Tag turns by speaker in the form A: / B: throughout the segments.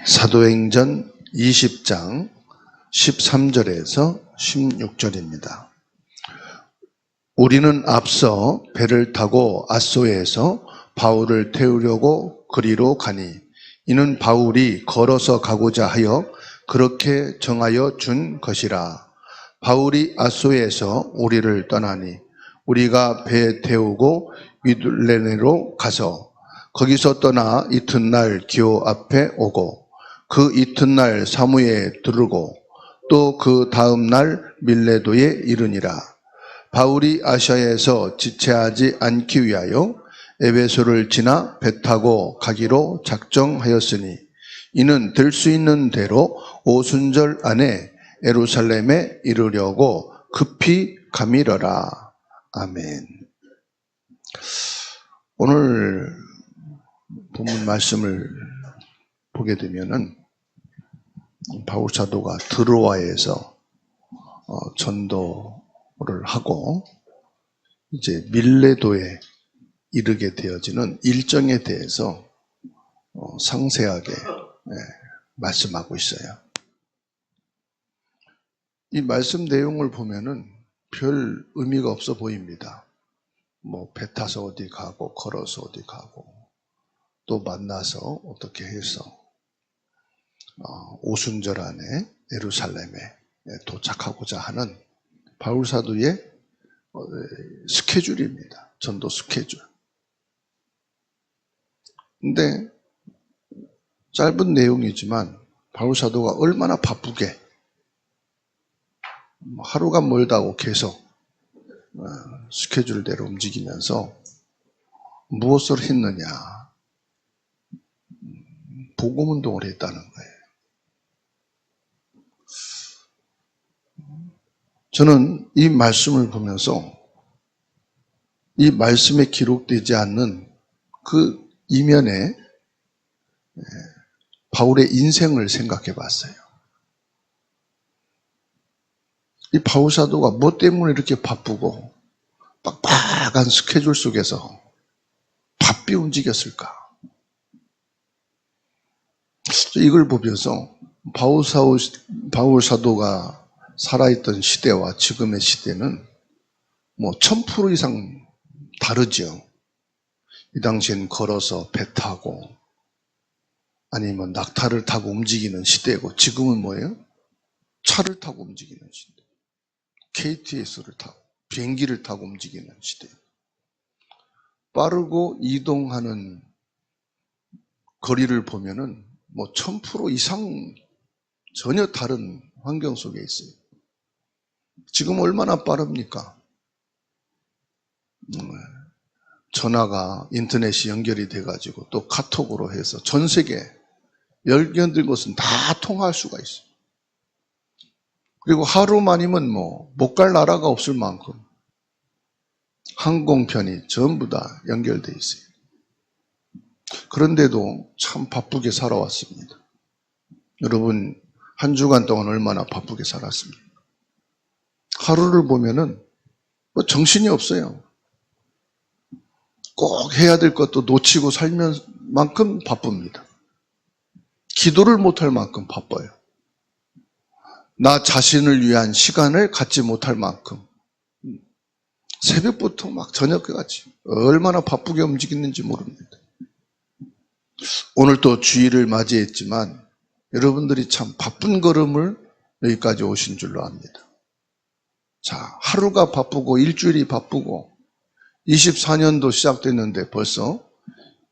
A: 사도행전 20장 13절에서 16절입니다. 우리는 앞서 배를 타고 앗소에서 바울을 태우려고 그리로 가니 이는 바울이 걸어서 가고자 하여 그렇게 정하여 준 것이라. 바울이 앗소에서 우리를 떠나니 우리가 배에 태우고 미둘레네로 가서 거기서 떠나 이튿날 기오 앞에 오고 그 이튿날 사무에 두르고 또 그 다음 날 밀레도에 이르니라. 바울이 아시아에서 지체하지 않기 위하여 에베소를 지나 배 타고 가기로 작정하였으니 이는 될 수 있는 대로 오순절 안에 예루살렘에 이르려고 급히 가미러라. 아멘. 오늘 본문 말씀을 보게 되면은 바울 사도가 드로아에서 전도를 하고 이제 밀레도에 이르게 되어지는 일정에 대해서 상세하게 말씀하고 있어요. 이 말씀 내용을 보면은 별 의미가 없어 보입니다. 뭐 배 타서 어디 가고 걸어서 어디 가고 또 만나서 어떻게 해서 오순절 안에 예루살렘에 도착하고자 하는 바울 사도의 스케줄입니다. 전도 스케줄. 근데 짧은 내용이지만 바울 사도가 얼마나 바쁘게 하루가 멀다고 계속 스케줄대로 움직이면서 무엇을 했느냐? 복음운동을 했다는 거예요. 저는 이 말씀을 보면서 이 말씀에 기록되지 않는 그 이면에 바울의 인생을 생각해 봤어요. 이 바울 사도가 뭐 때문에 이렇게 바쁘고 빡빡한 스케줄 속에서 바삐 움직였을까? 이걸 보면서 바울 사도가 살아있던 시대와 지금의 시대는 뭐 1000% 이상 다르죠. 이 당시엔 걸어서 배 타고 아니면 낙타를 타고 움직이는 시대고 지금은 뭐예요? 차를 타고 움직이는 시대. KTX를 타고 비행기를 타고 움직이는 시대. 빠르고 이동하는 거리를 보면은 뭐 1000% 이상 전혀 다른 환경 속에 있어요. 지금 얼마나 빠릅니까? 전화가 인터넷이 연결이 돼가지고 또 카톡으로 해서 전 세계 10개의 곳은 다 통화할 수가 있어요. 그리고 하루만이면 뭐 못 갈 나라가 없을 만큼 항공편이 전부 다 연결돼 있어요. 그런데도 참 바쁘게 살아왔습니다. 여러분 한 주간 동안 얼마나 바쁘게 살았습니까? 하루를 보면은 뭐 정신이 없어요. 꼭 해야 될 것도 놓치고 살면 만큼 바쁩니다. 기도를 못할 만큼 바빠요. 나 자신을 위한 시간을 갖지 못할 만큼 새벽부터 막 저녁까지 얼마나 바쁘게 움직이는지 모릅니다. 오늘 또 주일을 맞이했지만 여러분들이 참 바쁜 걸음을 여기까지 오신 줄로 압니다. 자, 하루가 바쁘고 일주일이 바쁘고 24년도 시작됐는데 벌써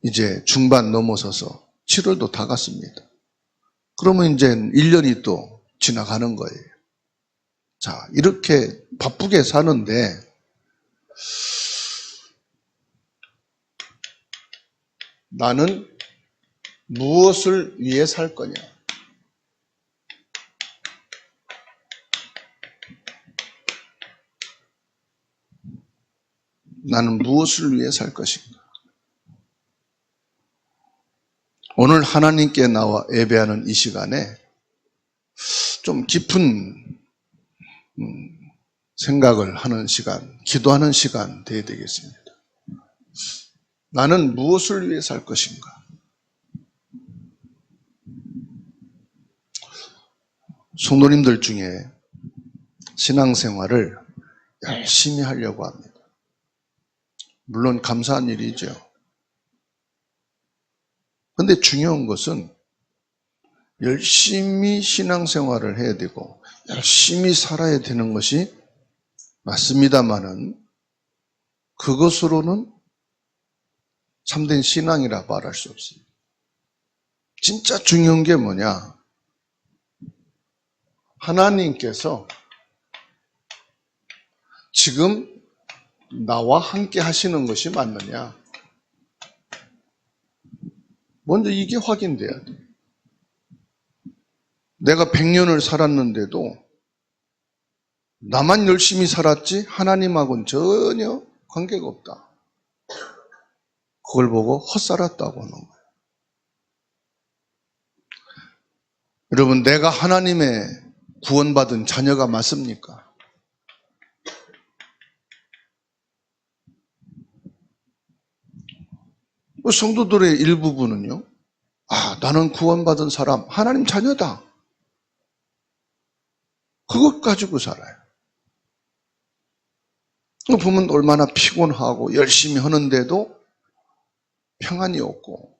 A: 이제 중반 넘어서서 7월도 다 갔습니다. 그러면 이제 1년이 또 지나가는 거예요. 자, 이렇게 바쁘게 사는데 나는 무엇을 위해 살 거냐? 나는 무엇을 위해 살 것인가? 오늘 하나님께 나와 예배하는 이 시간에 좀 깊은 생각을 하는 시간, 기도하는 시간 되어야 되겠습니다. 나는 무엇을 위해 살 것인가? 성도님들 중에 신앙생활을 열심히 하려고 합니다. 물론 감사한 일이죠. 근데 중요한 것은 열심히 신앙생활을 해야 되고 열심히 살아야 되는 것이 맞습니다만은 그것으로는 참된 신앙이라 말할 수 없습니다. 진짜 중요한 게 뭐냐? 하나님께서 지금 나와 함께 하시는 것이 맞느냐? 먼저 이게 확인돼야 돼. 내가 100년을 살았는데도 나만 열심히 살았지 하나님하고는 전혀 관계가 없다. 그걸 보고 헛살았다고 하는 거예요. 여러분, 내가 하나님의 구원받은 자녀가 맞습니까? 성도들의 일부분은요, 나는 구원받은 사람, 하나님 자녀다. 그것 가지고 살아요. 보면 얼마나 피곤하고 열심히 하는데도 평안이 없고,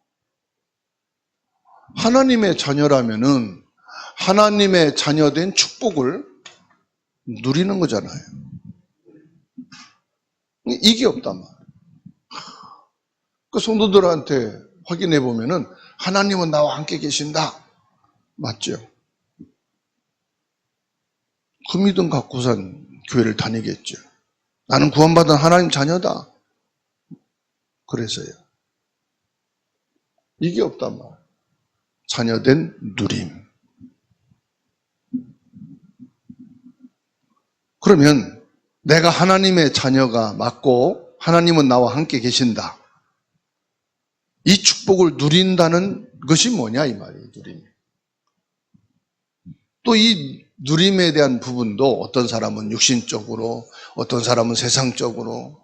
A: 하나님의 자녀라면은 하나님의 자녀된 축복을 누리는 거잖아요. 이게 없단 말이에요. 그 성도들한테 확인해 보면은 하나님은 나와 함께 계신다. 맞죠? 그 믿음 갖고선 교회를 다니겠죠. 나는 구원받은 하나님 자녀다. 그래서요. 이게 없단 말이에요. 자녀된 누림. 그러면 내가 하나님의 자녀가 맞고 하나님은 나와 함께 계신다. 이 축복을 누린다는 것이 뭐냐 이 말이에요. 누림. 또 이 누림에 대한 부분도 어떤 사람은 육신적으로, 어떤 사람은 세상적으로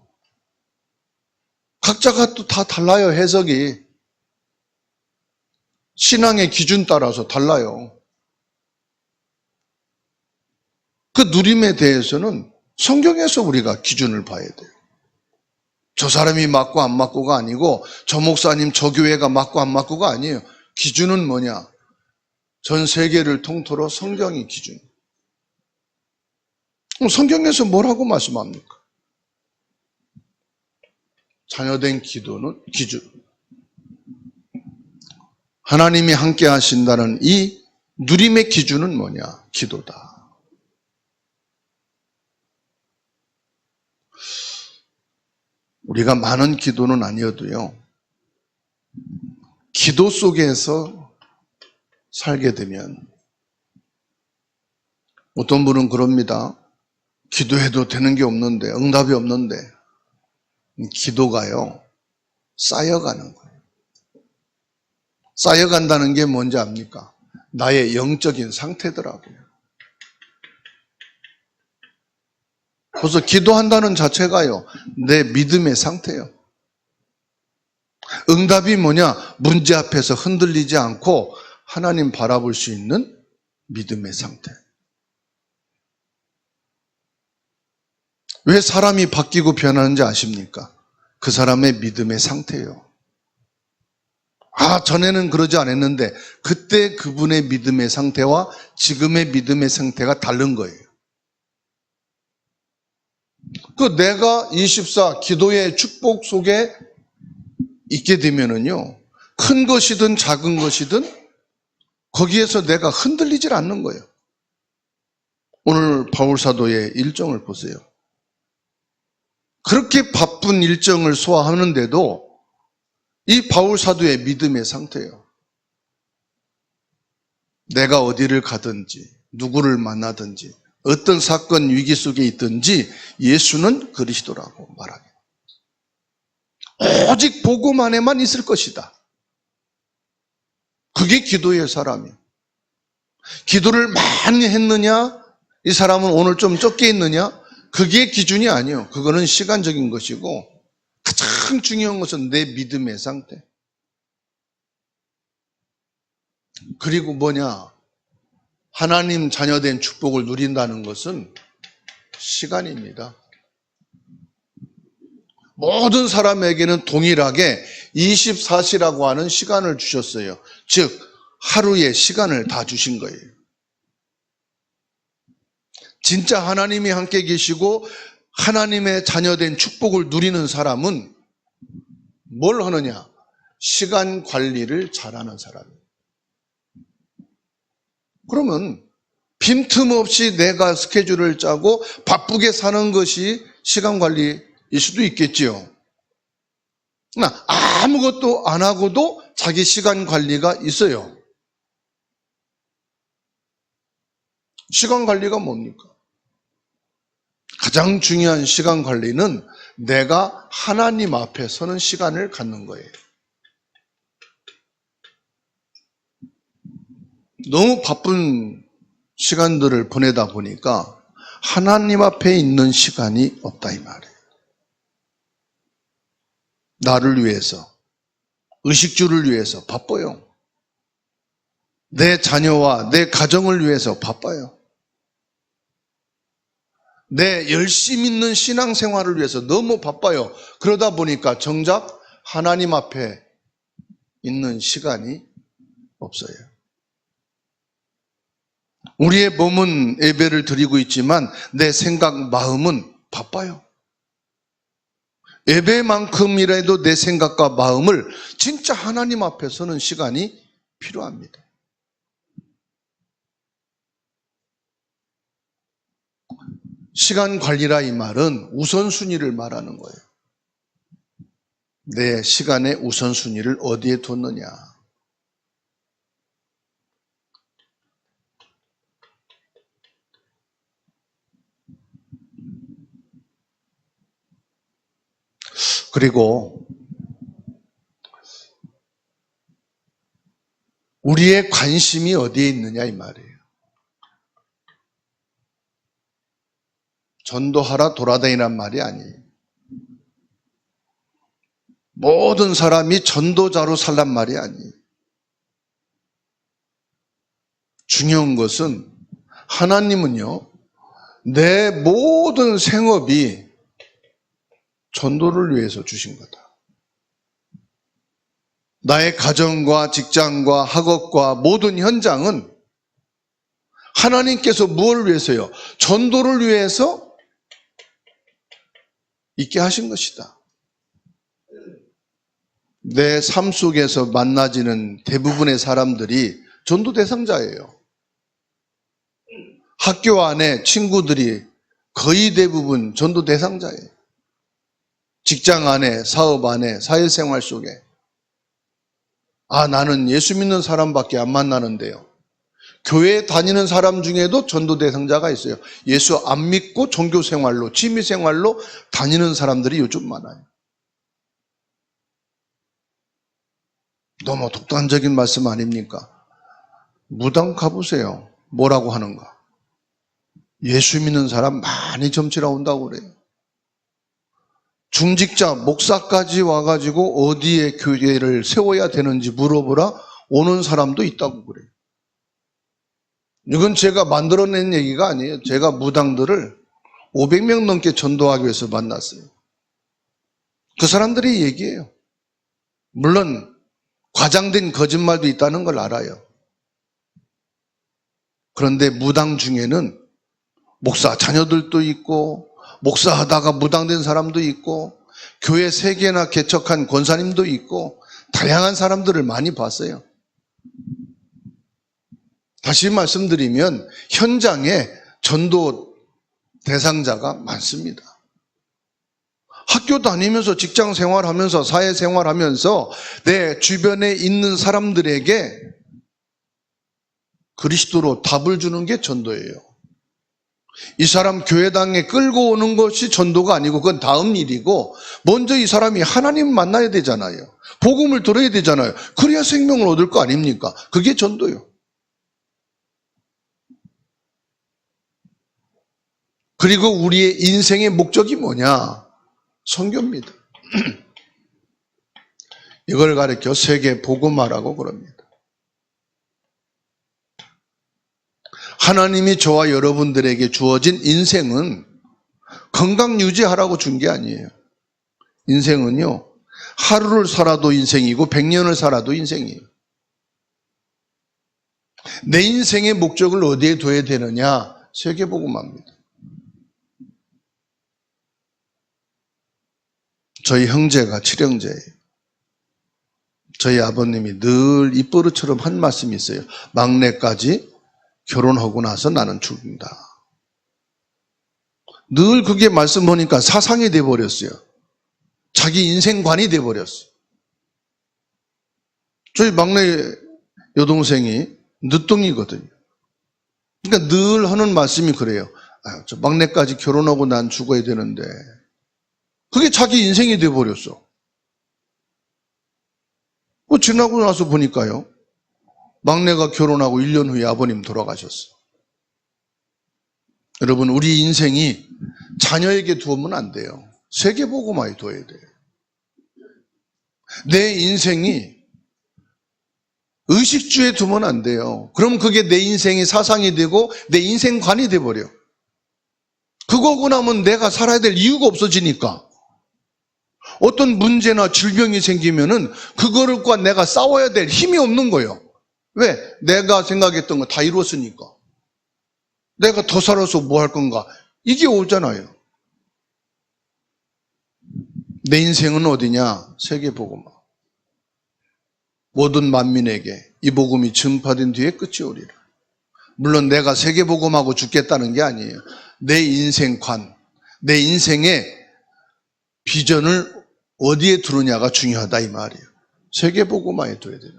A: 각자가 또 다 달라요. 해석이 신앙의 기준 따라서 달라요. 그 누림에 대해서는 성경에서 우리가 기준을 봐야 돼요. 저 사람이 맞고 안 맞고가 아니고 저 목사님 저 교회가 맞고 안 맞고가 아니에요. 기준은 뭐냐? 전 세계를 통틀어 성경이 기준. 그럼 성경에서 뭐라고 말씀합니까? 자녀된 기도는 기준. 하나님이 함께 하신다는 이 누림의 기준은 뭐냐? 기도다. 우리가 많은 기도는 아니어도요, 기도 속에서 살게 되면 어떤 분은 그럽니다. 기도해도 되는 게 없는데, 응답이 없는데 기도가요 쌓여가는 거예요. 쌓여간다는 게 뭔지 압니까? 나의 영적인 상태더라고요. 그래서 기도한다는 자체가요 내 믿음의 상태예요. 응답이 뭐냐? 문제 앞에서 흔들리지 않고 하나님 바라볼 수 있는 믿음의 상태. 왜 사람이 바뀌고 변하는지 아십니까? 그 사람의 믿음의 상태예요. 전에는 그러지 않았는데 그때 그분의 믿음의 상태와 지금의 믿음의 상태가 다른 거예요. 내가 24 기도의 축복 속에 있게 되면은요, 큰 것이든 작은 것이든 거기에서 내가 흔들리질 않는 거예요. 오늘 바울사도의 일정을 보세요. 그렇게 바쁜 일정을 소화하는데도 이 바울사도의 믿음의 상태예요. 내가 어디를 가든지 누구를 만나든지 어떤 사건 위기 속에 있든지 예수는 그리스도라고 말하게. 오직 복음만에만 있을 것이다. 그게 기도의 사람이에요. 기도를 많이 했느냐? 이 사람은 오늘 좀 적게 했느냐? 그게 기준이 아니에요. 그거는 시간적인 것이고 가장 중요한 것은 내 믿음의 상태. 그리고 뭐냐? 하나님 자녀된 축복을 누린다는 것은 시간입니다. 모든 사람에게는 동일하게 24시라고 하는 시간을 주셨어요. 즉 하루의 시간을 다 주신 거예요. 진짜 하나님이 함께 계시고 하나님의 자녀된 축복을 누리는 사람은 뭘 하느냐? 시간 관리를 잘하는 사람이에요. 그러면 빈틈없이 내가 스케줄을 짜고 바쁘게 사는 것이 시간 관리일 수도 있겠지요. 아무것도 안 하고도 자기 시간 관리가 있어요. 시간 관리가 뭡니까? 가장 중요한 시간 관리는 내가 하나님 앞에 서는 시간을 갖는 거예요. 너무 바쁜 시간들을 보내다 보니까 하나님 앞에 있는 시간이 없다 이 말이에요. 나를 위해서, 의식주를 위해서 바빠요. 내 자녀와 내 가정을 위해서 바빠요. 내 열심 있는 신앙생활을 위해서 너무 바빠요. 그러다 보니까 정작 하나님 앞에 있는 시간이 없어요. 우리의 몸은 예배를 드리고 있지만 내 생각, 마음은 바빠요. 예배만큼이라도 내 생각과 마음을 진짜 하나님 앞에 서는 시간이 필요합니다. 시간 관리라 이 말은 우선순위를 말하는 거예요. 내 시간의 우선순위를 어디에 뒀느냐. 그리고 우리의 관심이 어디에 있느냐 이 말이에요. 전도하라 돌아다니란 말이 아니에요. 모든 사람이 전도자로 살란 말이 아니에요. 중요한 것은 하나님은요, 내 모든 생업이 전도를 위해서 주신 거다. 나의 가정과 직장과 학업과 모든 현장은 하나님께서 무엇을 위해서요? 전도를 위해서 있게 하신 것이다. 내 삶 속에서 만나지는 대부분의 사람들이 전도 대상자예요. 학교 안에 친구들이 거의 대부분 전도 대상자예요. 직장 안에, 사업 안에, 사회생활 속에. 나는 예수 믿는 사람밖에 안 만나는데요. 교회 다니는 사람 중에도 전도 대상자가 있어요. 예수 안 믿고 종교생활로, 취미생활로 다니는 사람들이 요즘 많아요. 너무 독단적인 말씀 아닙니까? 무당 가보세요. 뭐라고 하는가? 예수 믿는 사람 많이 점치러 온다고 그래요. 중직자, 목사까지 와가지고 어디에 교회를 세워야 되는지 물어보라 오는 사람도 있다고 그래요. 이건 제가 만들어낸 얘기가 아니에요. 제가 무당들을 500명 넘게 전도하기 위해서 만났어요. 그 사람들이 얘기해요. 물론 과장된 거짓말도 있다는 걸 알아요. 그런데 무당 중에는 목사 자녀들도 있고 목사하다가 무당된 사람도 있고 교회 3개나 개척한 권사님도 있고 다양한 사람들을 많이 봤어요. 다시 말씀드리면 현장에 전도 대상자가 많습니다. 학교 다니면서 직장 생활하면서 사회생활하면서 내 주변에 있는 사람들에게 그리스도로 답을 주는 게 전도예요. 이 사람 교회당에 끌고 오는 것이 전도가 아니고 그건 다음 일이고 먼저 이 사람이 하나님 만나야 되잖아요. 복음을 들어야 되잖아요. 그래야 생명을 얻을 거 아닙니까? 그게 전도요. 그리고 우리의 인생의 목적이 뭐냐? 선교입니다. 이걸 가리켜 세계 복음화라고 그럽니다. 하나님이 저와 여러분들에게 주어진 인생은 건강 유지하라고 준 게 아니에요. 인생은요, 하루를 살아도 인생이고 100년을 살아도 인생이에요. 내 인생의 목적을 어디에 둬야 되느냐? 세계복음화입니다. 저희 형제가 칠형제예요. 저희 아버님이 늘 입버릇처럼 한 말씀이 있어요. 막내까지 결혼하고 나서 나는 죽는다. 늘 그게 말씀하니까 사상이 돼버렸어요. 자기 인생관이 돼버렸어요. 저희 막내 여동생이 늦둥이거든요. 그러니까 늘 하는 말씀이 그래요. 저 막내까지 결혼하고 난 죽어야 되는데 그게 자기 인생이 돼버렸어. 지나고 나서 보니까요, 막내가 결혼하고 1년 후에 아버님 돌아가셨어요. 여러분, 우리 인생이 자녀에게 두면 안 돼요. 세계복음화에 둬야 돼요. 내 인생이 의식주에 두면 안 돼요. 그럼 그게 내 인생의 사상이 되고 내 인생관이 돼버려. 그거고 나면 내가 살아야 될 이유가 없어지니까. 어떤 문제나 질병이 생기면은 그거를과 내가 싸워야 될 힘이 없는 거예요. 왜? 내가 생각했던 거 다 이뤘으니까. 내가 더 살아서 뭐 할 건가? 이게 오잖아요. 내 인생은 어디냐? 세계복음화. 모든 만민에게 이 복음이 전파된 뒤에 끝이 오리라. 물론 내가 세계복음하고 죽겠다는 게 아니에요. 내 인생관, 내 인생의 비전을 어디에 두느냐가 중요하다 이 말이에요. 세계복음화에 둬야 돼요.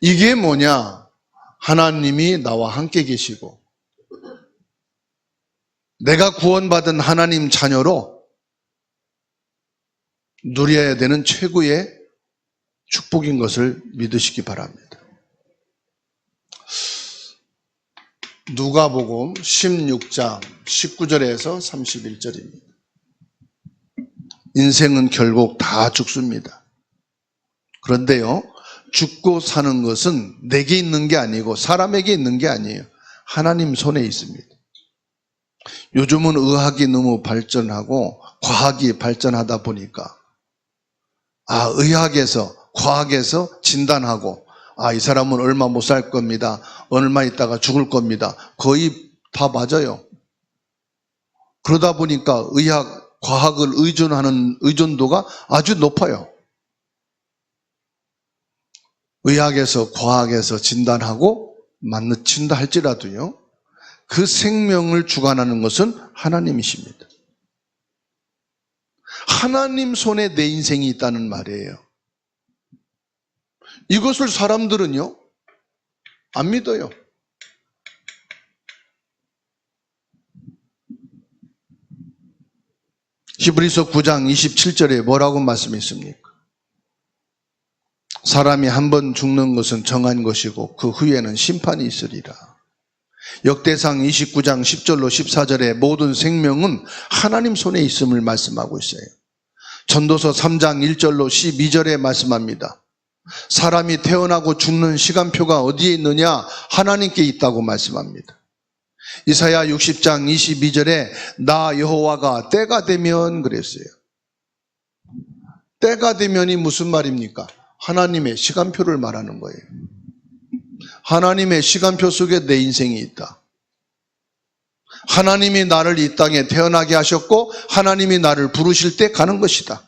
A: 이게 뭐냐? 하나님이 나와 함께 계시고 내가 구원받은 하나님 자녀로 누려야 되는 최고의 축복인 것을 믿으시기 바랍니다. 누가복음 16장 19절에서 31절입니다. 인생은 결국 다 죽습니다. 그런데요, 죽고 사는 것은 내게 있는 게 아니고 사람에게 있는 게 아니에요. 하나님 손에 있습니다. 요즘은 의학이 너무 발전하고 과학이 발전하다 보니까 의학에서 과학에서 진단하고 이 사람은 얼마 못 살 겁니다. 얼마 있다가 죽을 겁니다. 거의 다 맞아요. 그러다 보니까 과학을 의존하는 의존도가 아주 높아요. 의학에서 과학에서 진단하고 맞는친다 할지라도요, 그 생명을 주관하는 것은 하나님이십니다. 하나님 손에 내 인생이 있다는 말이에요. 이것을 사람들은요, 안 믿어요. 히브리서 9장 27절에 뭐라고 말씀했습니까? 사람이 한 번 죽는 것은 정한 것이고 그 후에는 심판이 있으리라. 역대상 29장 10절로 14절에 모든 생명은 하나님 손에 있음을 말씀하고 있어요. 전도서 3장 1절로 12절에 말씀합니다. 사람이 태어나고 죽는 시간표가 어디에 있느냐? 하나님께 있다고 말씀합니다. 이사야 60장 22절에 나 여호와가 때가 되면 그랬어요. 때가 되면이 무슨 말입니까? 하나님의 시간표를 말하는 거예요. 하나님의 시간표 속에 내 인생이 있다. 하나님이 나를 이 땅에 태어나게 하셨고 하나님이 나를 부르실 때 가는 것이다.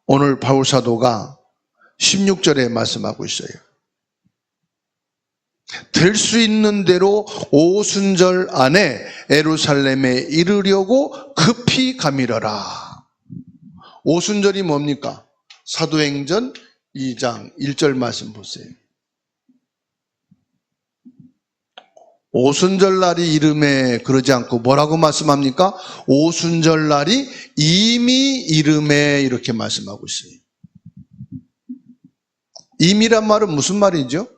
A: 오늘 바울 사도가 16절에 말씀하고 있어요. 될 수 있는 대로 오순절 안에 예루살렘에 이르려고 급히 가미러라. 오순절이 뭡니까? 사도행전 2장 1절 말씀 보세요. 오순절 날이 이름에 그러지 않고 뭐라고 말씀합니까? 오순절 날이 이미 이름에 이렇게 말씀하고 있어요. 이미란 말은 무슨 말이죠?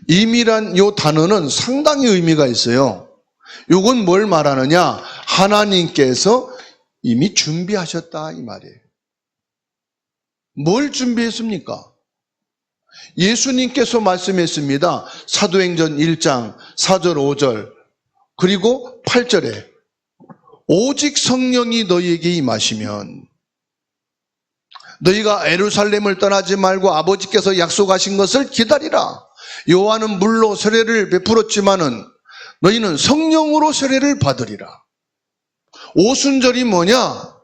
A: 이미란 이 단어는 상당히 의미가 있어요. 이건 뭘 말하느냐? 하나님께서 이미 준비하셨다 이 말이에요. 뭘 준비했습니까? 예수님께서 말씀했습니다. 사도행전 1장 4절 5절 그리고 8절에 오직 성령이 너희에게 임하시면 너희가 예루살렘을 떠나지 말고 아버지께서 약속하신 것을 기다리라. 요한은 물로 세례를 베풀었지만은 너희는 성령으로 세례를 받으리라. 오순절이 뭐냐?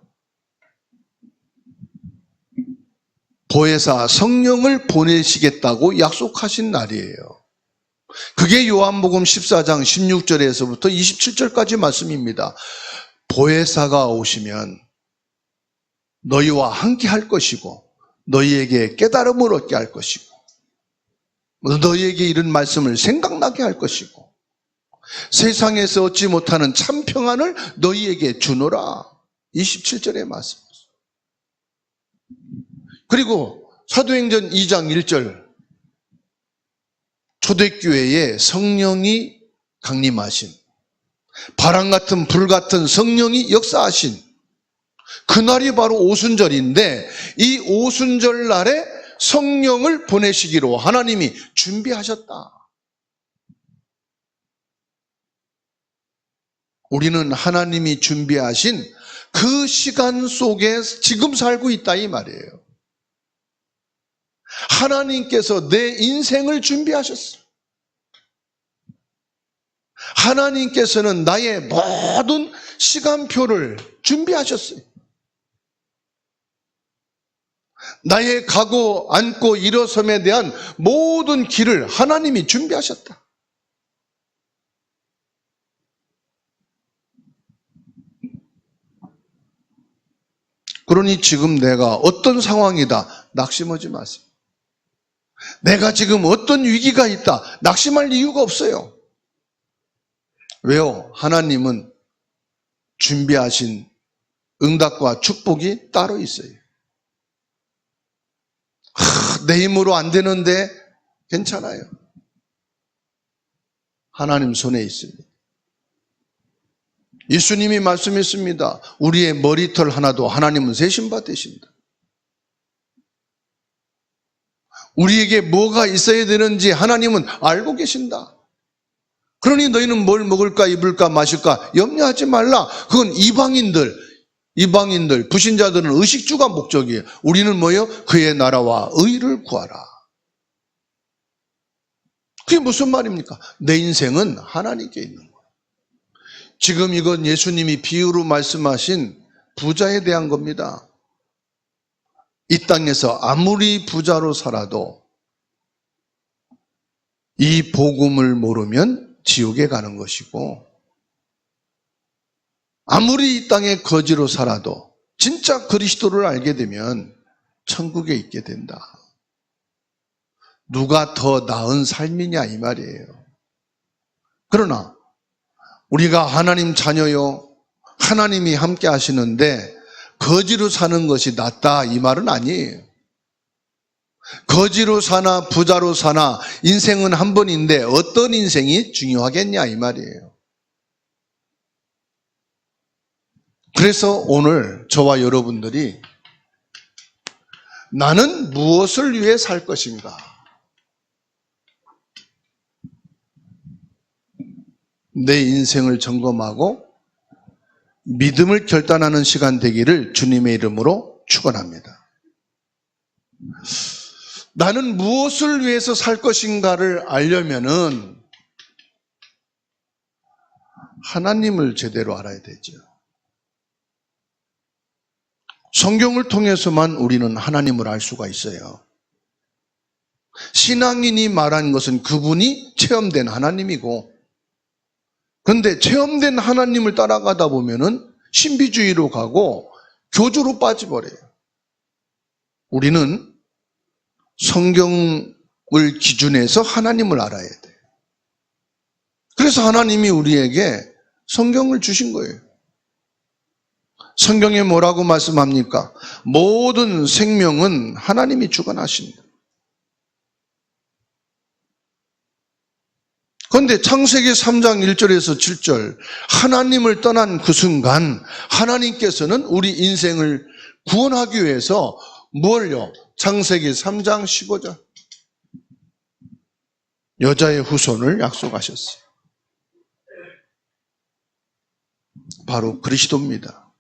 A: 보혜사 성령을 보내시겠다고 약속하신 날이에요. 그게 요한복음 14장 16절에서부터 27절까지 말씀입니다. 보혜사가 오시면 너희와 함께 할 것이고 너희에게 깨달음을 얻게 할 것이고 너희에게 이런 말씀을 생각나게 할 것이고 세상에서 얻지 못하는 참 평안을 너희에게 주노라. 27절의 말씀. 그리고 사도행전 2장 1절 초대교회에 성령이 강림하신 바람 같은 불 같은 성령이 역사하신 그날이 바로 오순절인데 이 오순절 날에 성령을 보내시기로 하나님이 준비하셨다. 우리는 하나님이 준비하신 그 시간 속에 지금 살고 있다 이 말이에요. 하나님께서 내 인생을 준비하셨어요. 하나님께서는 나의 모든 시간표를 준비하셨어요. 나의 가고 앉고 일어섬에 대한 모든 길을 하나님이 준비하셨다. 그러니 지금 내가 어떤 상황이다 낙심하지 마세요. 내가 지금 어떤 위기가 있다 낙심할 이유가 없어요. 왜요? 하나님은 준비하신 응답과 축복이 따로 있어요. 내 힘으로 안 되는데 괜찮아요. 하나님 손에 있습니다. 예수님이 말씀했습니다. 우리의 머리털 하나도 하나님은 세신 바 되신다. 우리에게 뭐가 있어야 되는지 하나님은 알고 계신다. 그러니 너희는 뭘 먹을까 입을까 마실까 염려하지 말라. 그건 이방인들 불신자들은 의식주가 목적이에요. 우리는 뭐예요? 그의 나라와 의를 구하라. 그게 무슨 말입니까? 내 인생은 하나님께 있는 거예요. 지금 이건 예수님이 비유로 말씀하신 부자에 대한 겁니다. 이 땅에서 아무리 부자로 살아도 이 복음을 모르면 지옥에 가는 것이고 아무리 이 땅에 거지로 살아도 진짜 그리스도를 알게 되면 천국에 있게 된다. 누가 더 나은 삶이냐 이 말이에요. 그러나 우리가 하나님 자녀요 하나님이 함께 하시는데 거지로 사는 것이 낫다 이 말은 아니에요. 거지로 사나 부자로 사나 인생은 한 번인데 어떤 인생이 중요하겠냐 이 말이에요. 그래서 오늘 저와 여러분들이 나는 무엇을 위해 살 것인가? 내 인생을 점검하고 믿음을 결단하는 시간 되기를 주님의 이름으로 축원합니다. 나는 무엇을 위해서 살 것인가를 알려면은 하나님을 제대로 알아야 되죠. 성경을 통해서만 우리는 하나님을 알 수가 있어요. 신앙인이 말한 것은 그분이 체험된 하나님이고, 그런데 체험된 하나님을 따라가다 보면은 신비주의로 가고 교주로 빠져버려요. 우리는 성경을 기준해서 하나님을 알아야 돼요. 그래서 하나님이 우리에게 성경을 주신 거예요. 성경에 뭐라고 말씀합니까? 모든 생명은 하나님이 주관하신다. 그런데 창세기 3장 1절에서 7절 하나님을 떠난 그 순간 하나님께서는 우리 인생을 구원하기 위해서 뭘요? 창세기 3장 15절 여자의 후손을 약속하셨어요. 바로 그리스도입니다.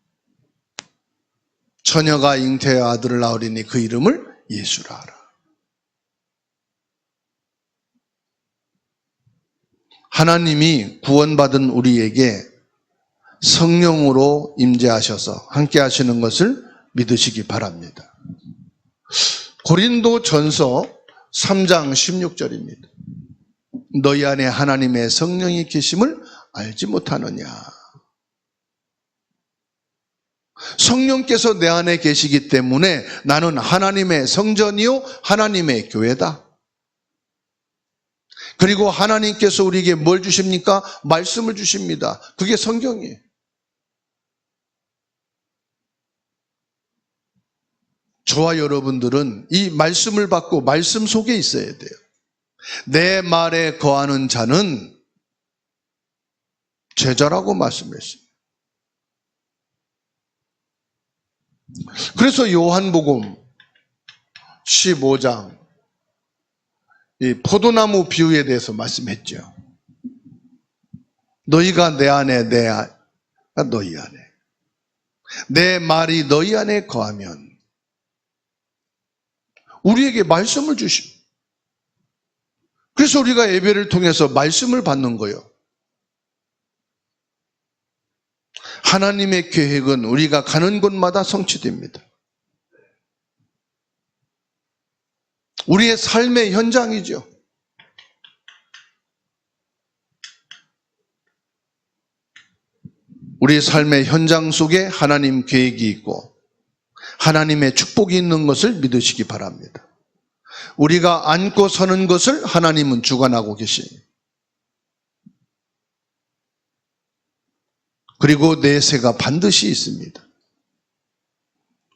A: 처녀가 잉태의 아들을 낳으리니 그 이름을 예수라 하라. 하나님이 구원받은 우리에게 성령으로 임재하셔서 함께 하시는 것을 믿으시기 바랍니다. 고린도전서 3장 16절입니다. 너희 안에 하나님의 성령이 계심을 알지 못하느냐. 성령께서 내 안에 계시기 때문에 나는 하나님의 성전이요 하나님의 교회다. 그리고 하나님께서 우리에게 뭘 주십니까? 말씀을 주십니다. 그게 성경이에요. 저와 여러분들은 이 말씀을 받고 말씀 속에 있어야 돼요. 내 말에 거하는 자는 제자라고 말씀했어요. 그래서 요한복음 15장 이 포도나무 비유에 대해서 말씀했죠. 너희가 내 안에, 내가 너희 안에, 내 말이 너희 안에 거하면 우리에게 말씀을 주십니다. 그래서 우리가 예배를 통해서 말씀을 받는 거예요. 하나님의 계획은 우리가 가는 곳마다 성취됩니다. 우리의 삶의 현장이죠. 우리의 삶의 현장 속에 하나님 계획이 있고 하나님의 축복이 있는 것을 믿으시기 바랍니다. 우리가 앉고 서는 것을 하나님은 주관하고 계십니다. 그리고 내세가 반드시 있습니다.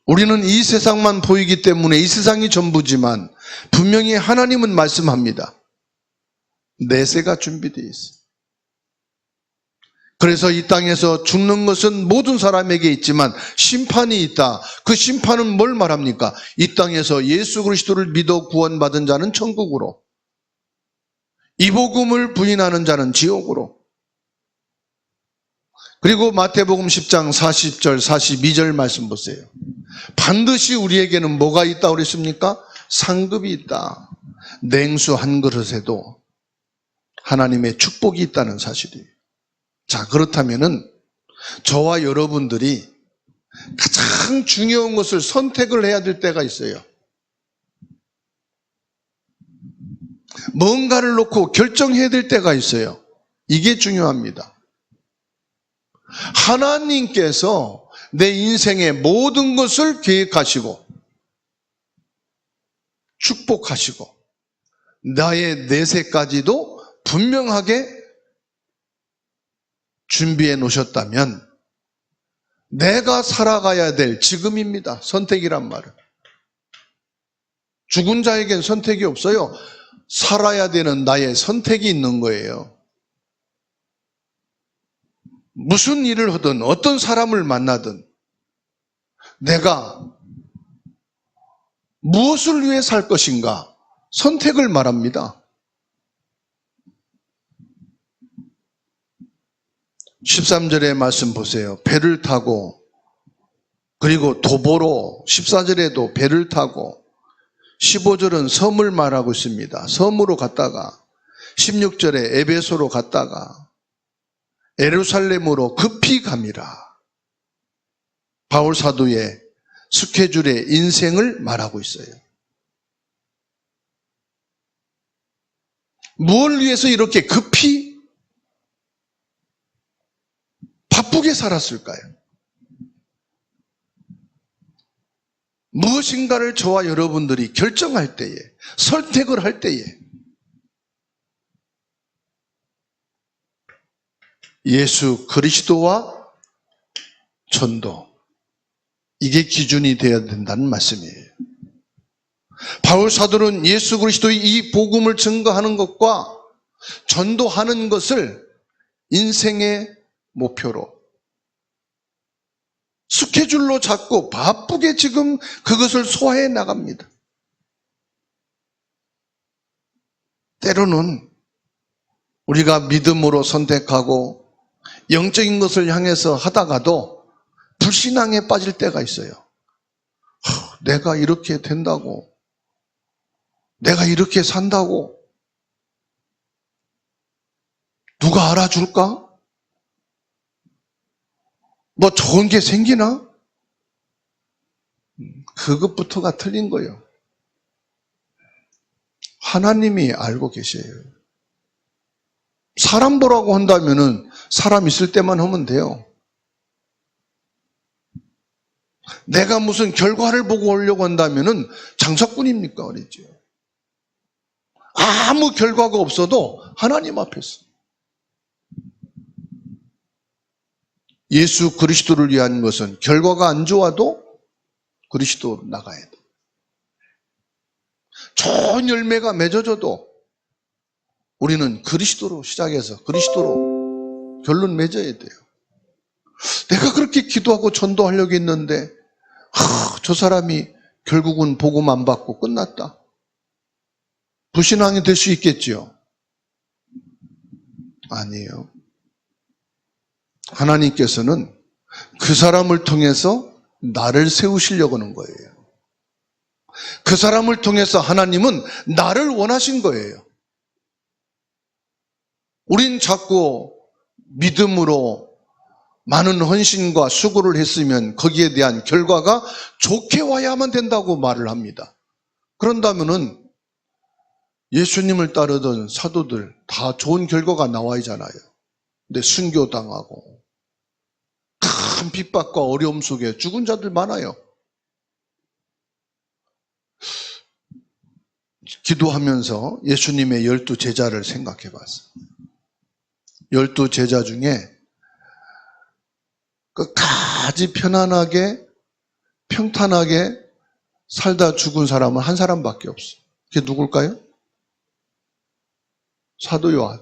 A: 우리는 이 세상만 보이기 때문에 이 세상이 전부지만 분명히 하나님은 말씀합니다. 내세가 준비되어 있어요. 그래서 이 땅에서 죽는 것은 모든 사람에게 있지만 심판이 있다. 그 심판은 뭘 말합니까? 이 땅에서 예수 그리스도를 믿어 구원받은 자는 천국으로, 이 복음을 부인하는 자는 지옥으로. 그리고 마태복음 10장 40절 42절 말씀 보세요. 반드시 우리에게는 뭐가 있다고 그랬습니까? 상급이 있다. 냉수 한 그릇에도 하나님의 축복이 있다는 사실이에요. 자, 그렇다면은 저와 여러분들이 가장 중요한 것을 선택을 해야 될 때가 있어요. 뭔가를 놓고 결정해야 될 때가 있어요. 이게 중요합니다. 하나님께서 내 인생의 모든 것을 계획하시고 축복하시고 나의 내세까지도 분명하게 준비해 놓으셨다면 내가 살아가야 될 지금입니다. 선택이란 말은. 죽은 자에겐 선택이 없어요. 살아야 되는 나의 선택이 있는 거예요. 무슨 일을 하든 어떤 사람을 만나든 내가 무엇을 위해 살 것인가 선택을 말합니다. 13절의 말씀 보세요. 배를 타고 그리고 도보로 14절에도 배를 타고 15절은 섬을 말하고 있습니다. 섬으로 갔다가 16절에 에베소로 갔다가 예루살렘으로 급히 감이라. 바울 사도의 스케줄의 인생을 말하고 있어요. 무엇을 위해서 이렇게 급히 바쁘게 살았을까요? 무엇인가를 저와 여러분들이 결정할 때에, 선택을 할 때에 예수 그리스도와 전도, 이게 기준이 되어야 된다는 말씀이에요. 바울 사도는 예수 그리스도의 이 복음을 증거하는 것과 전도하는 것을 인생의 목표로 스케줄로 잡고 바쁘게 지금 그것을 소화해 나갑니다. 때로는 우리가 믿음으로 선택하고 영적인 것을 향해서 하다가도 불신앙에 빠질 때가 있어요. 내가 이렇게 된다고, 내가 이렇게 산다고 누가 알아줄까? 뭐 좋은 게 생기나? 그것부터가 틀린 거예요. 하나님이 알고 계셔요. 사람 보라고 한다면은 사람 있을 때만 하면 돼요. 내가 무슨 결과를 보고 오려고 한다면은 장사꾼입니까? 그랬죠. 아무 결과가 없어도 하나님 앞에서 예수 그리스도를 위한 것은 결과가 안 좋아도 그리스도로 나가야 돼. 좋은 열매가 맺어져도 우리는 그리스도로 시작해서 그리스도로 결론 맺어야 돼요. 내가 그렇게 기도하고 전도하려고 했는데 저 사람이 결국은 복음 안 받고 끝났다. 불신앙이 될 수 있겠지요? 아니에요. 하나님께서는 그 사람을 통해서 나를 세우시려고 하는 거예요. 그 사람을 통해서 하나님은 나를 원하신 거예요. 우린 자꾸 믿음으로 많은 헌신과 수고를 했으면 거기에 대한 결과가 좋게 와야만 된다고 말을 합니다. 그런다면은 예수님을 따르던 사도들 다 좋은 결과가 나와야잖아요. 근데 순교당하고 큰 핍박과 어려움 속에 죽은 자들 많아요. 기도하면서 예수님의 12제자를 생각해 봤어요. 12제자 중에 끝까지 편안하게 평탄하게 살다 죽은 사람은 한 사람밖에 없어요. 그게 누굴까요? 사도 요한.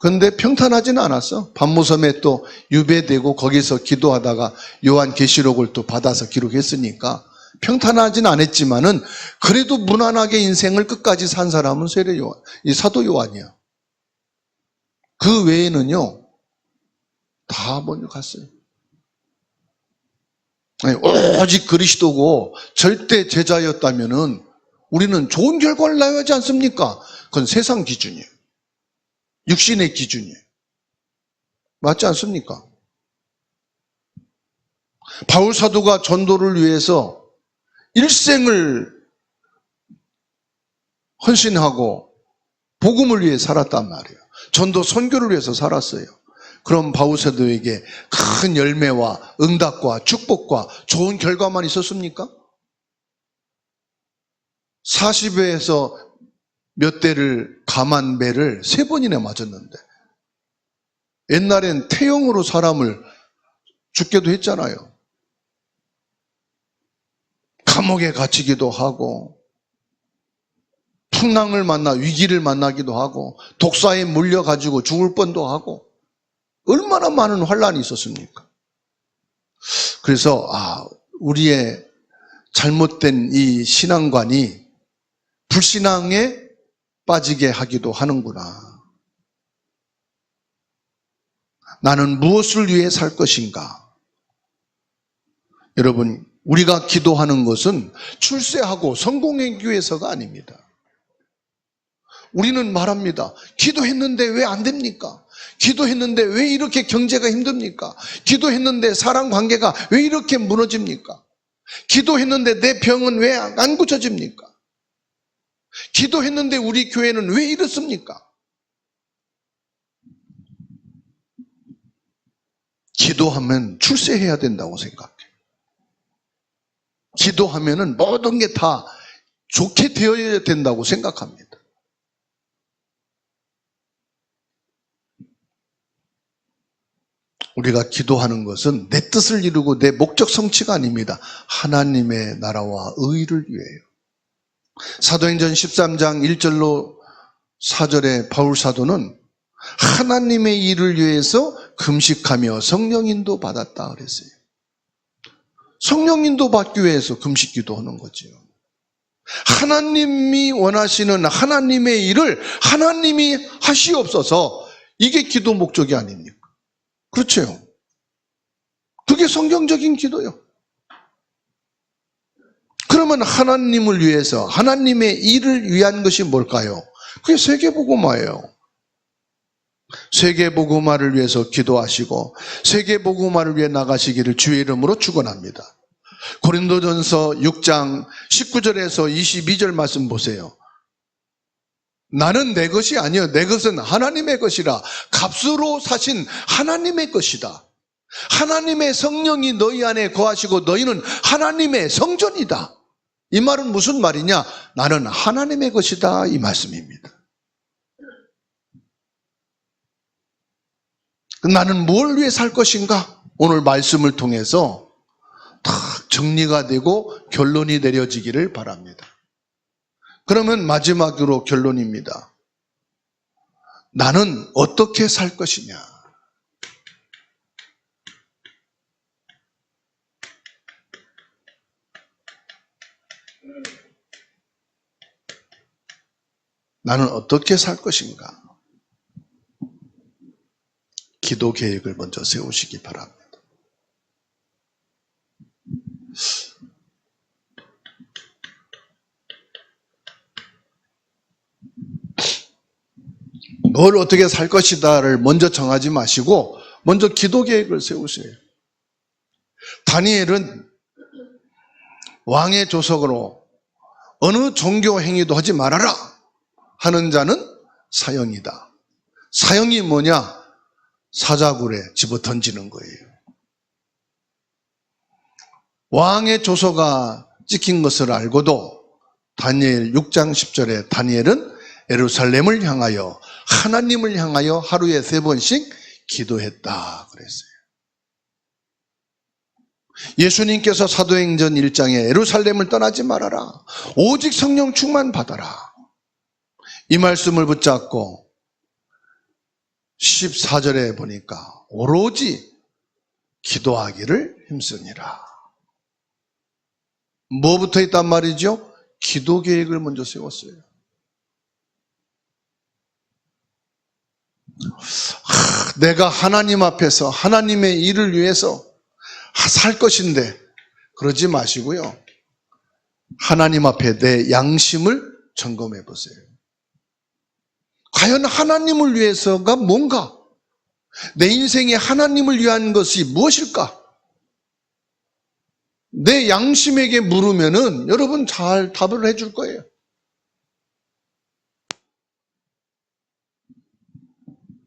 A: 그런데 평탄하지는 않았어. 반모섬에 또 유배되고 거기서 기도하다가 요한 계시록을 또 받아서 기록했으니까 평탄하지는 않았지만은 그래도 무난하게 인생을 끝까지 산 사람은 세례 요한, 이 사도 요한이야. 그 외에는요 다 먼저 갔어요. 아니, 오직 그리스도고 절대 제자였다면은 우리는 좋은 결과를 낳아야 하지 않습니까? 그건 세상 기준이에요. 육신의 기준이에요. 맞지 않습니까? 바울 사도가 전도를 위해서 일생을 헌신하고 복음을 위해 살았단 말이에요. 전도 선교를 위해서 살았어요. 그럼 바울 사도에게 큰 열매와 응답과 축복과 좋은 결과만 있었습니까? 40회에서 몇 대를 감한 배를 3번이나 맞았는데 옛날엔 태형으로 사람을 죽게도 했잖아요. 감옥에 갇히기도 하고 풍랑을 만나 위기를 만나기도 하고 독사에 물려가지고 죽을 뻔도 하고 얼마나 많은 환란이 있었습니까? 그래서 우리의 잘못된 이 신앙관이 불신앙에 빠지게 하기도 하는구나. 나는 무엇을 위해 살 것인가? 여러분, 우리가 기도하는 것은 출세하고 성공하기 위해서가 아닙니다. 우리는 말합니다. 기도했는데 왜 안 됩니까? 기도했는데 왜 이렇게 경제가 힘듭니까? 기도했는데 사람 관계가 왜 이렇게 무너집니까? 기도했는데 내 병은 왜 안 고쳐집니까? 기도했는데 우리 교회는 왜 이렇습니까? 기도하면 출세해야 된다고 생각해요. 기도하면은 모든 게 다 좋게 되어야 된다고 생각합니다. 우리가 기도하는 것은 내 뜻을 이루고 내 목적 성취가 아닙니다. 하나님의 나라와 의를 위해요. 사도행전 13장 1절로 4절에 바울 사도는 하나님의 일을 위해서 금식하며 성령인도 받았다 그랬어요. 성령인도 받기 위해서 금식 기도하는 거지요. 하나님이 원하시는 하나님의 일을 하나님이 하시옵소서. 이게 기도 목적이 아닙니까? 그렇죠? 그게 성경적인 기도요. 그러면 하나님을 위해서 하나님의 일을 위한 것이 뭘까요? 그게 세계복음화예요. 세계복음화를 위해서 기도하시고 세계복음화를 위해 나가시기를 주의 이름으로 축원합니다. 고린도전서 6장 19절에서 22절 말씀 보세요. 나는 내 것이 아니요 내 것은 하나님의 것이라. 값으로 사신 하나님의 것이다. 하나님의 성령이 너희 안에 거하시고 너희는 하나님의 성전이다. 이 말은 무슨 말이냐? 나는 하나님의 것이다, 이 말씀입니다. 나는 뭘 위해 살 것인가? 오늘 말씀을 통해서 다 정리가 되고 결론이 내려지기를 바랍니다. 그러면 마지막으로 결론입니다. 나는 어떻게 살 것이냐? 나는 어떻게 살 것인가? 기도 계획을 먼저 세우시기 바랍니다. 뭘 어떻게 살 것이다를 먼저 정하지 마시고 먼저 기도 계획을 세우세요. 다니엘은 왕의 조석으로 어느 종교 행위도 하지 말아라 하는 자는 사형이다. 사형이 뭐냐? 사자굴에 집어 던지는 거예요. 왕의 조서가 찍힌 것을 알고도 다니엘 6장 10절에 다니엘은 예루살렘을 향하여 하나님을 향하여 하루에 3번씩 기도했다 그랬어요. 예수님께서 사도행전 1장에 예루살렘을 떠나지 말아라. 오직 성령 충만 받아라. 이 말씀을 붙잡고 14절에 보니까 오로지 기도하기를 힘쓰니라. 뭐부터 있단 말이죠? 기도 계획을 먼저 세웠어요. 내가 하나님 앞에서 하나님의 일을 위해서 살 것인데 그러지 마시고요. 하나님 앞에 내 양심을 점검해 보세요. 과연 하나님을 위해서가 뭔가? 내 인생에 하나님을 위한 것이 무엇일까? 내 양심에게 물으면은 여러분 잘 답을 해줄 거예요.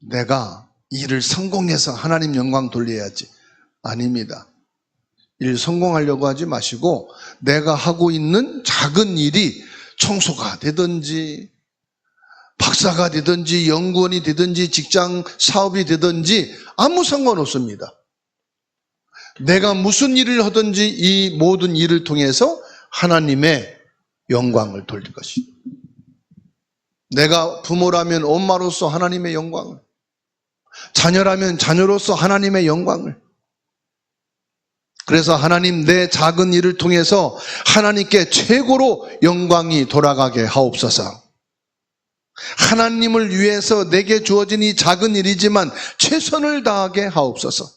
A: 내가 일을 성공해서 하나님 영광 돌려야지. 아닙니다. 일 성공하려고 하지 마시고 내가 하고 있는 작은 일이 청소가 되든지 박사가 되든지 연구원이 되든지 직장 사업이 되든지 아무 상관없습니다. 내가 무슨 일을 하든지 이 모든 일을 통해서 하나님의 영광을 돌릴 것이다. 내가 부모라면 엄마로서 하나님의 영광을, 자녀라면 자녀로서 하나님의 영광을. 그래서 하나님 내 작은 일을 통해서 하나님께 최고로 영광이 돌아가게 하옵소서. 하나님을 위해서 내게 주어진 이 작은 일이지만 최선을 다하게 하옵소서.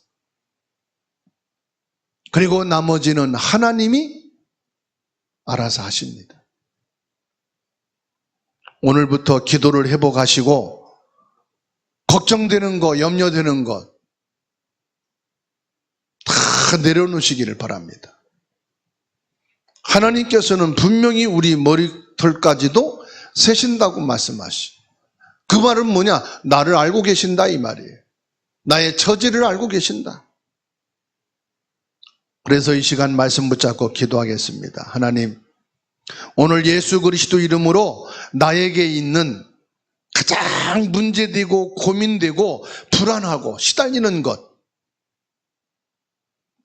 A: 그리고 나머지는 하나님이 알아서 하십니다. 오늘부터 기도를 회복하시고 걱정되는 거, 염려되는 것 다 내려놓으시기를 바랍니다. 하나님께서는 분명히 우리 머리털까지도 세신다고 말씀하시. 그 말은 뭐냐? 나를 알고 계신다 이 말이에요. 나의 처지를 알고 계신다. 그래서 이 시간 말씀 붙잡고 기도하겠습니다. 하나님, 오늘 예수 그리스도 이름으로 나에게 있는 가장 문제되고 고민되고 불안하고 시달리는 것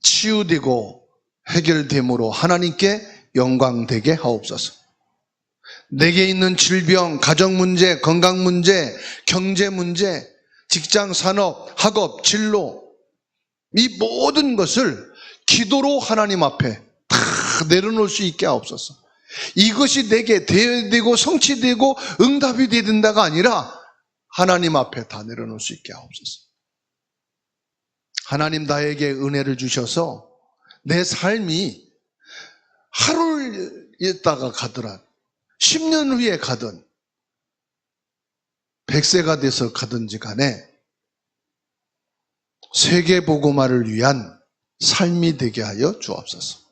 A: 치유되고 해결됨으로 하나님께 영광되게 하옵소서. 내게 있는 질병, 가정 문제, 건강 문제, 경제 문제, 직장, 산업, 학업, 진로 이 모든 것을 기도로 하나님 앞에 다 내려놓을 수 있게 하옵소서. 이것이 내게 되고 성취되고 응답이 된다가 아니라 하나님 앞에 다 내려놓을 수 있게 하옵소서. 하나님 나에게 은혜를 주셔서 내 삶이 하루를 있다가 가더라 10년 후에 가든 100세가 돼서 가든지 간에 세계복음화를 위한 삶이 되게 하여 주옵소서.